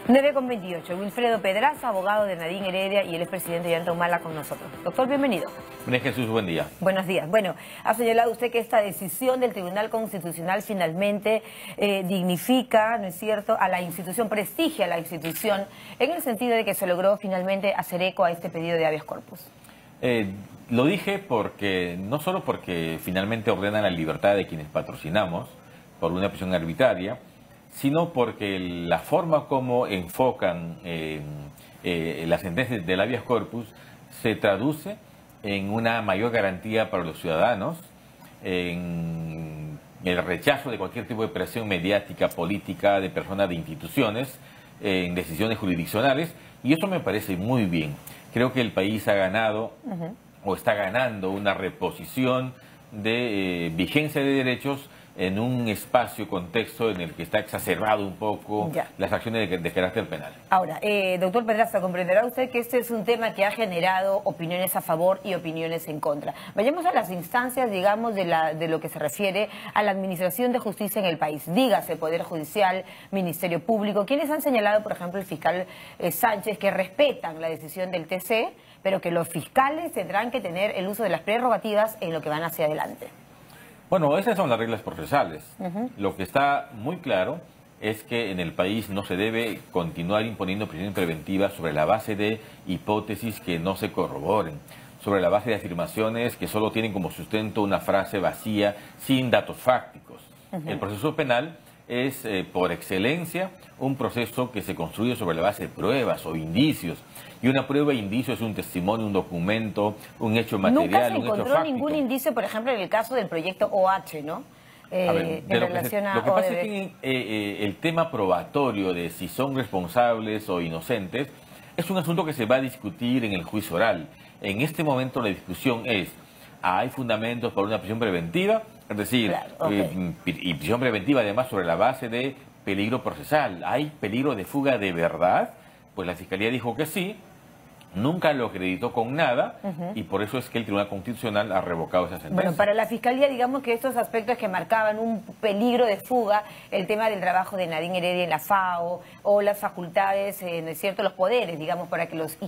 9:28. Wilfredo Pedraza, abogado de Nadine Heredia, y el expresidente Ollanta Humala con nosotros. Doctor, bienvenido. María Jesús, buen día. Buenos días. Bueno, ha señalado usted que esta decisión del Tribunal Constitucional finalmente dignifica, ¿no es cierto?, a la institución, prestigia a la institución, en el sentido de que se logró finalmente hacer eco a este pedido de habeas corpus. Lo dije porque, no solo porque finalmente ordenan la libertad de quienes patrocinamos por una prisión arbitraria, sino porque la forma como enfocan las sentencias del habeas corpus se traduce en una mayor garantía para los ciudadanos, en el rechazo de cualquier tipo de presión mediática, política, de personas, de instituciones, en decisiones jurisdiccionales, y eso me parece muy bien. Creo que el país ha ganado o está ganando una reposición de vigencia de derechos en un espacio, contexto en el que está exacerbado un poco las acciones de carácter penal. Ahora, doctor Pedraza, comprenderá usted que este es un tema que ha generado opiniones a favor y opiniones en contra. Vayamos a las instancias, digamos, de lo que se refiere a la administración de justicia en el país. Dígase Poder Judicial, Ministerio Público, quienes han señalado, por ejemplo, el fiscal Sánchez, que respetan la decisión del TC, pero que los fiscales tendrán que tener el uso de las prerrogativas en lo que van hacia adelante. Bueno, esas son las reglas procesales. Lo que está muy claro es que en el país no se debe continuar imponiendo prisión preventiva sobre la base de hipótesis que no se corroboren, sobre la base de afirmaciones que solo tienen como sustento una frase vacía, sin datos fácticos. El proceso penal es, por excelencia, un proceso que se construye sobre la base de pruebas o indicios. Y una prueba e indicio es un testimonio, un documento, un hecho material, un hecho fáctico. Nunca se encontró ningún indicio, por ejemplo, en el caso del proyecto OH, ¿no? Lo que pasa es que el tema probatorio de si son responsables o inocentes es un asunto que se va a discutir en el juicio oral. En este momento la discusión es, ¿hay fundamentos para una prisión preventiva? Es decir, y prisión preventiva además sobre la base de peligro procesal. ¿Hay peligro de fuga de verdad? Pues la Fiscalía dijo que sí, nunca lo acreditó con nada y por eso es que el Tribunal Constitucional ha revocado esa sentencia. Bueno, para la Fiscalía, digamos que estos aspectos que marcaban un peligro de fuga, el tema del trabajo de Nadine Heredia en la FAO o las facultades, ¿no es cierto?, los poderes, digamos, para que los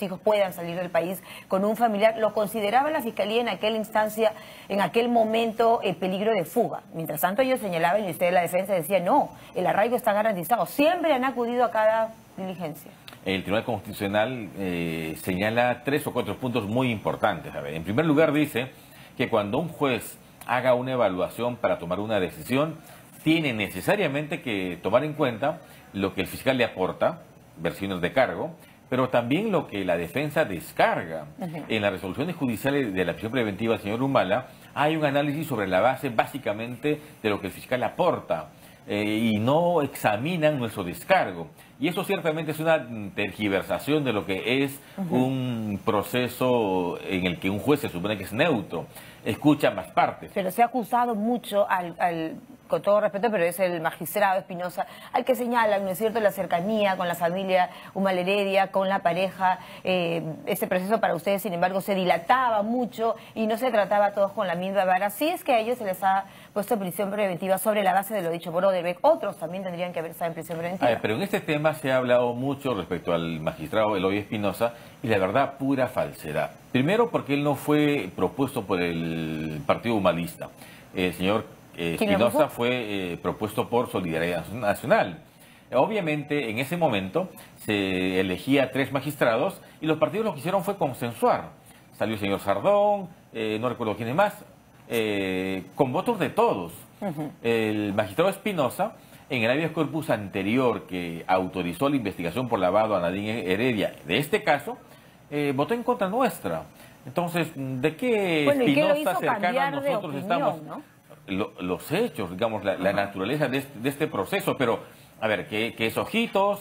hijos puedan salir del país con un familiar, lo consideraba la Fiscalía en aquella instancia, en aquel momento, peligro de fuga. Mientras tanto, ellos señalaban, y el Ministerio de la Defensa decía, no, el arraigo está garantizado. Siempre han acudido a cada diligencia. El Tribunal Constitucional señala 3 o 4 puntos muy importantes. A ver, en primer lugar dice que cuando un juez haga una evaluación para tomar una decisión, tiene necesariamente que tomar en cuenta lo que el fiscal le aporta, versiones de cargo, pero también lo que la defensa descarga. En las resoluciones judiciales de la prisión preventiva del señor Humala hay un análisis sobre la base básicamente de lo que el fiscal aporta. Y no examinan nuestro descargo. Y eso ciertamente es una tergiversación de lo que es un proceso en el que un juez se supone que es neutro, escucha ambas partes. Pero se ha acusado mucho con todo respeto, pero es el magistrado Espinosa, al que señalan, ¿no es cierto?, la cercanía con la familia Humala Heredia, con la pareja. Ese proceso para ustedes, sin embargo, se dilataba mucho y no se trataba a todos con la misma vara. Así es que a ellos se les ha puesto prisión preventiva sobre la base de lo dicho por Odebrecht. Otros también tendrían que haber estado en prisión preventiva. Pero en este tema se ha hablado mucho respecto al magistrado Eloy Espinosa y la verdad, pura falsedad. Primero porque él no fue propuesto por el partido humalista. El señor Espinosa fue propuesto por Solidaridad Nacional. Obviamente, en ese momento se elegía 3 magistrados y los partidos lo que hicieron fue consensuar. Salió el señor Sardón, no recuerdo quiénes más, con votos de todos. El magistrado Espinosa, en el habeas corpus anterior que autorizó la investigación por lavado a Nadine Heredia de este caso, votó en contra nuestra. Entonces, ¿de qué Espinosa cercano a nosotros estamos? ¿No? Los hechos, digamos, la naturaleza de este proceso, pero, a ver, que es Ojitos,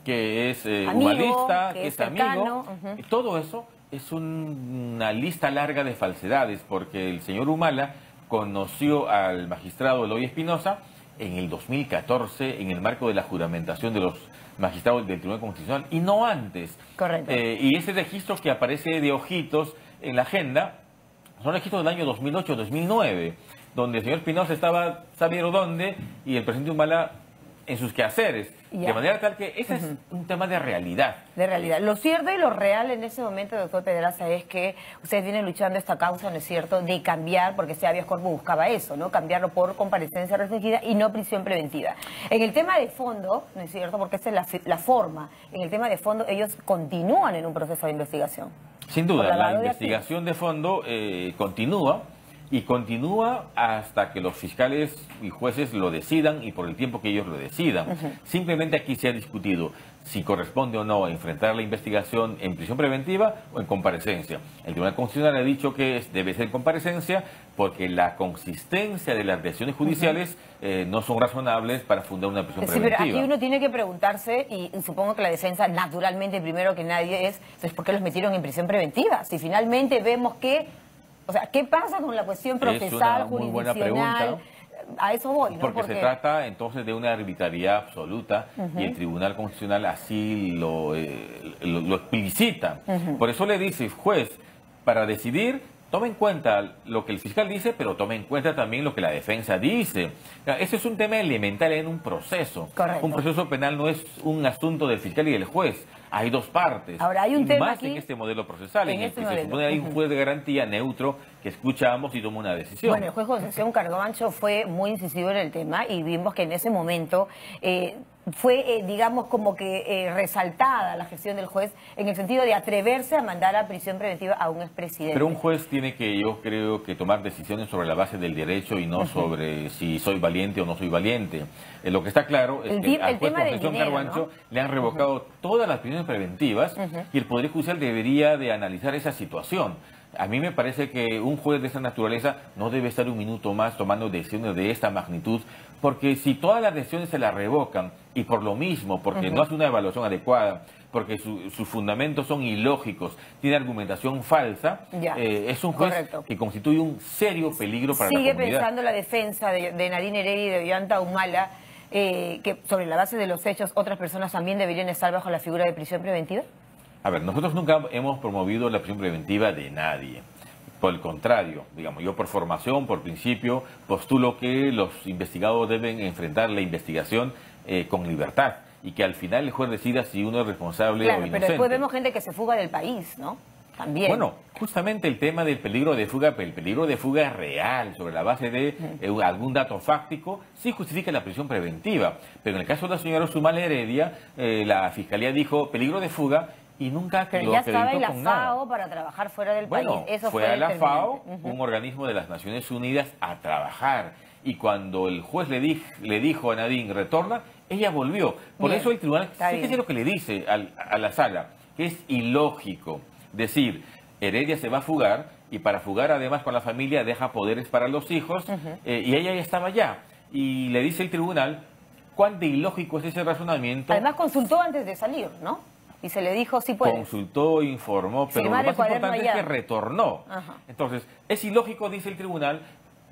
que es humanista, que es amigo, todo eso es una lista larga de falsedades, porque el señor Humala conoció al magistrado Eloy Espinosa en el 2014, en el marco de la juramentación de los magistrados del Tribunal Constitucional, y no antes. Correcto. Y ese registro que aparece de Ojitos en la agenda, son registros del año 2008-2009, donde el señor Espinosa estaba, sabieron dónde, y el presidente Humala en sus quehaceres. Ya. De manera tal que ese es un tema de realidad. De realidad. Lo cierto y lo real en ese momento, doctor Pedraza, es que ustedes vienen luchando esta causa, ¿no es cierto?, de cambiar, porque ese habeas corpus buscaba eso, ¿no?, cambiarlo por comparecencia restringida y no prisión preventiva. En el tema de fondo, ¿no es cierto?, porque esa es la forma, en el tema de fondo ellos continúan en un proceso de investigación. Sin duda, la investigación de fondo continúa. Y continúa hasta que los fiscales y jueces lo decidan y por el tiempo que ellos lo decidan. Simplemente aquí se ha discutido si corresponde o no enfrentar la investigación en prisión preventiva o en comparecencia. El Tribunal Constitucional ha dicho que debe ser en comparecencia porque la consistencia de las decisiones judiciales no son razonables para fundar una prisión preventiva. Pero aquí uno tiene que preguntarse, y supongo que la defensa naturalmente primero que nadie es, entonces, ¿por qué los metieron en prisión preventiva? Si finalmente vemos que... O sea, ¿qué pasa con la cuestión procesal, jurisdiccional? A eso voy, ¿no? Porque se trata entonces de una arbitrariedad absoluta y el Tribunal Constitucional así lo explicita. Por eso le dice, juez, para decidir, tome en cuenta lo que el fiscal dice, pero tome en cuenta también lo que la defensa dice. Ese es un tema elemental en un proceso. Correcto. Un proceso penal no es un asunto del fiscal y del juez. Hay dos partes. Ahora, hay un tema más aquí, en este modelo procesal, en el que modelo se supone hay un juez de garantía neutro que escucha a ambos y toma una decisión. Bueno, el juez Concepción Cargancho fue muy incisivo en el tema y vimos que en ese momento fue, digamos, como que resaltada la gestión del juez en el sentido de atreverse a mandar a prisión preventiva a un expresidente. Pero un juez tiene que, yo creo, que tomar decisiones sobre la base del derecho y no sobre si soy valiente o no soy valiente. Lo que está claro es que al juez Concepción Cargancho le han revocado todas las prisiones preventivas y el Poder Judicial debería de analizar esa situación. A mí me parece que un juez de esa naturaleza no debe estar un minuto más tomando decisiones de esta magnitud, porque si todas las decisiones se las revocan y por lo mismo, porque no hace una evaluación adecuada, porque sus fundamentos son ilógicos, tiene argumentación falsa, es un juez que constituye un serio peligro para la comunidad. ¿Sigue pensando la defensa de Nadine Heredia y de Ollanta Humala que sobre la base de los hechos otras personas también deberían estar bajo la figura de prisión preventiva? A ver, nosotros nunca hemos promovido la prisión preventiva de nadie. Por el contrario, digamos, yo por formación, por principio, postulo que los investigados deben enfrentar la investigación con libertad y que al final el juez decida si uno es responsable o inocente. Pero después vemos gente que se fuga del país, ¿no? También. Bueno, justamente el tema del peligro de fuga, el peligro de fuga es real, sobre la base de algún dato fáctico, sí justifica la prisión preventiva. Pero en el caso de la señora Osumala Heredia, la Fiscalía dijo peligro de fuga, y nunca pero ya estaba en la FAO para trabajar fuera del país. Eso fue a la FAO, un organismo de las Naciones Unidas, a trabajar. Y cuando el juez le dijo a Nadine, retorna, ella volvió. Por eso el tribunal, fíjese lo que le dice a la sala, que es ilógico decir, Heredia se va a fugar, y para fugar además con la familia deja poderes para los hijos, y ella ya estaba allá. Y le dice el tribunal, ¿cuán de ilógico es ese razonamiento? Además consultó antes de salir, ¿no? Y se le dijo, sí puedes. Consultó, informó, pero lo más importante es que retornó. Entonces, es ilógico, dice el Tribunal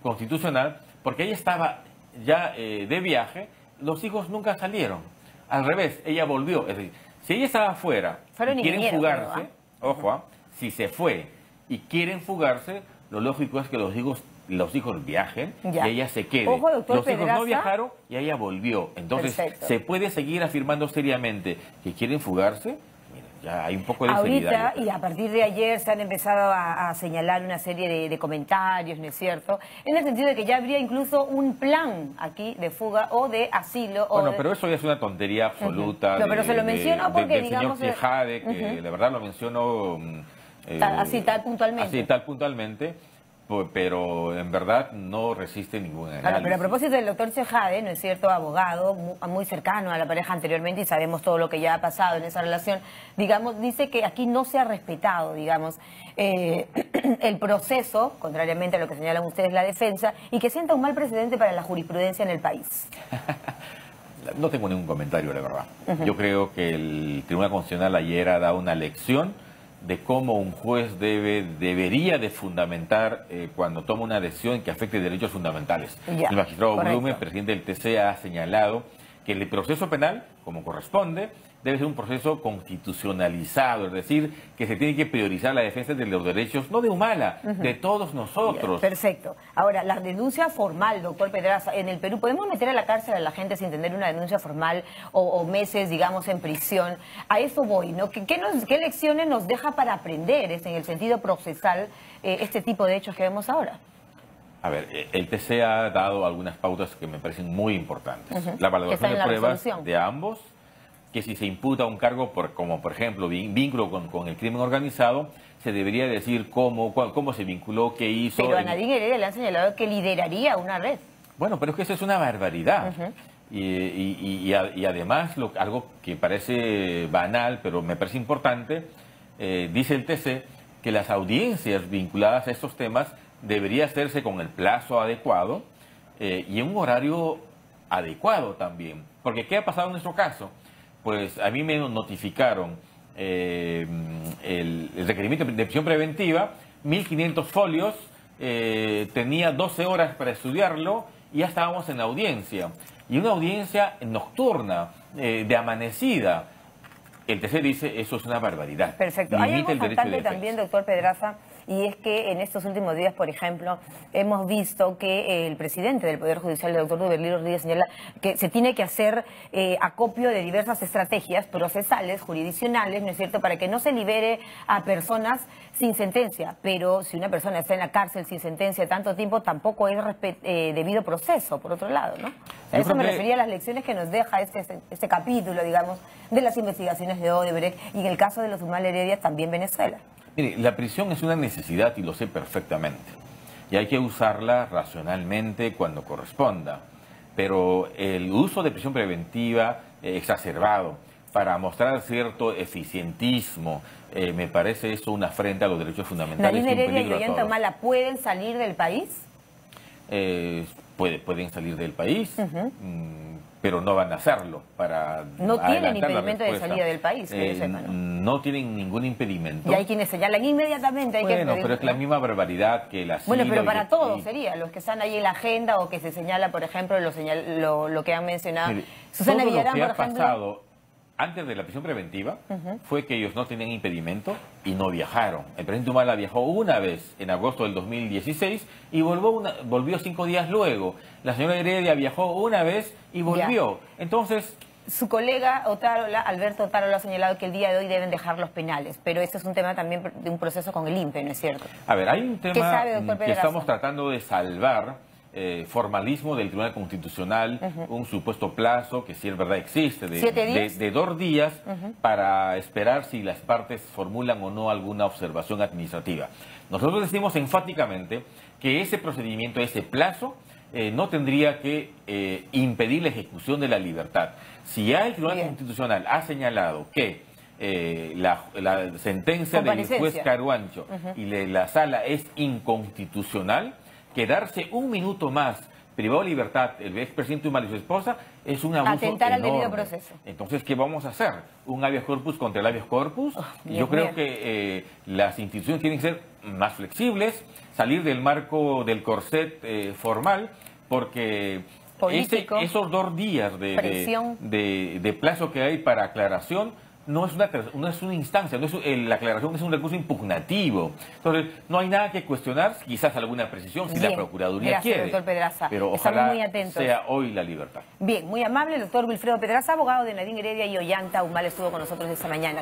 Constitucional, porque ella estaba ya de viaje, los hijos nunca salieron. Al revés, ella volvió. Es decir, si ella estaba afuera y quieren fugarse, ojo, si se fue y quieren fugarse, lo lógico es que los hijos viajen y ella se quede. Ojo, doctor los hijos Pedraza. no viajaron y ella volvió. Entonces, se puede seguir afirmando seriamente que quieren fugarse. Miren, ya hay un poco de seriedad. Ahorita, y a partir de ayer, se han empezado a señalar una serie de comentarios, ¿no es cierto? En el sentido de que ya habría incluso un plan aquí de fuga o de asilo. Bueno, pero eso ya es una tontería absoluta. No, pero se lo menciono porque, del digamos... señor Tejade, que la verdad lo menciono... así, tal puntualmente. Así, tal puntualmente. Pero en verdad no resiste ningún análisis. Claro, pero a propósito del doctor Tejade, ¿no es cierto?, abogado, muy cercano a la pareja anteriormente, y sabemos todo lo que ya ha pasado en esa relación, digamos, dice que aquí no se ha respetado, digamos, el proceso, contrariamente a lo que señalan ustedes, la defensa, y que sienta un mal precedente para la jurisprudencia en el país. No tengo ningún comentario, la verdad. Yo creo que el Tribunal Constitucional ayer ha dado una lección de cómo un juez debería de fundamentar cuando toma una decisión que afecte derechos fundamentales. El magistrado Blume, presidente del TC, ha señalado que el proceso penal, como corresponde, debe ser un proceso constitucionalizado, es decir, que se tiene que priorizar la defensa de los derechos, no de Humala, de todos nosotros. Perfecto. Ahora, la denuncia formal, doctor Pedraza, en el Perú, ¿podemos meter a la cárcel a la gente sin tener una denuncia formal o meses, digamos, en prisión? A eso voy, ¿no? ¿Qué lecciones nos deja para aprender en el sentido procesal este tipo de hechos que vemos ahora? A ver, el TC ha dado algunas pautas que me parecen muy importantes. La valoración de pruebas de ambos, que si se imputa un cargo, como por ejemplo vínculo con el crimen organizado, se debería decir cómo se vinculó, qué hizo. Pero a Nadine Heredia le han señalado que lideraría una red. Bueno, pero es que eso es una barbaridad. Y además, algo que parece banal, pero me parece importante, dice el TC que las audiencias vinculadas a estos temas debería hacerse con el plazo adecuado y en un horario adecuado también. Porque ¿qué ha pasado en nuestro caso? Pues a mí me notificaron el requerimiento de prisión preventiva, 1.500 folios, tenía 12 horas para estudiarlo y ya estábamos en la audiencia. Y una audiencia nocturna, de amanecida. El TC dice, eso es una barbaridad. Perfecto. Hay algo importante también, doctor Pedraza, y es que en estos últimos días, por ejemplo, hemos visto que el presidente del Poder Judicial, el doctor Duberly Rodríguez, señala que se tiene que hacer acopio de diversas estrategias procesales, jurisdiccionales, ¿no es cierto?, para que no se libere a personas sin sentencia. Pero si una persona está en la cárcel sin sentencia tanto tiempo, tampoco es debido proceso, por otro lado, ¿no? A eso me refería a las lecciones que nos deja este capítulo, digamos, de las investigaciones de Odebrecht y en el caso de los Humala Heredia también Venezuela. Mire, la prisión es una necesidad y lo sé perfectamente. Y hay que usarla racionalmente cuando corresponda. Pero el uso de prisión preventiva exacerbado para mostrar cierto eficientismo, me parece eso una afrenta a los derechos fundamentales. ¿Nadine Heredia y Ollanta Humala pueden salir del país? Pueden salir del país, pero no van a hacerlo para no tienen impedimento de salida del país, que yo sepa, ¿no? No tienen ningún impedimento. Y hay quienes señalan inmediatamente. Pero es la misma barbaridad que la Bueno, pero para todos sería, los que están ahí en la agenda o que se señala, por ejemplo, lo que han mencionado. Mire, Susana Villarán, por ejemplo, ha pasado antes de la prisión preventiva fue que ellos no tenían impedimento y no viajaron. El presidente Humala viajó una vez en agosto del 2016 y volvió 5 días luego. La señora Heredia viajó una vez y volvió. Ya. Entonces, su colega Alberto Otárola ha señalado que el día de hoy deben dejar los penales, pero este es un tema también de un proceso con el INPE, ¿no es cierto? A ver, hay un tema que estamos tratando de salvar. Formalismo del Tribunal Constitucional, un supuesto plazo que si es verdad existe de 2 días para esperar si las partes formulan o no alguna observación administrativa. Nosotros decimos enfáticamente que ese procedimiento, ese plazo, no tendría que impedir la ejecución de la libertad. Si ya el Tribunal Constitucional ha señalado que la sentencia del juez Caruancho y de la sala es inconstitucional, quedarse un minuto más privado de libertad el expresidente Humala y su esposa es un abuso atentar al debido enorme. proceso. Entonces, ¿qué vamos a hacer? ¿Un habeas corpus contra el habeas corpus? Yo creo que las instituciones tienen que ser más flexibles, salir del marco del corset formal, porque esos 2 días de plazo que hay para aclaración no es una instancia, la aclaración es un recurso impugnativo. Entonces, no hay nada que cuestionar, quizás alguna precisión, si la Procuraduría quiere. Doctor Pedraza. Pero ojalá sea hoy la libertad. Bien, muy amable, el doctor Wilfredo Pedraza, abogado de Nadine Heredia y Ollanta Humala, estuvo con nosotros esta mañana.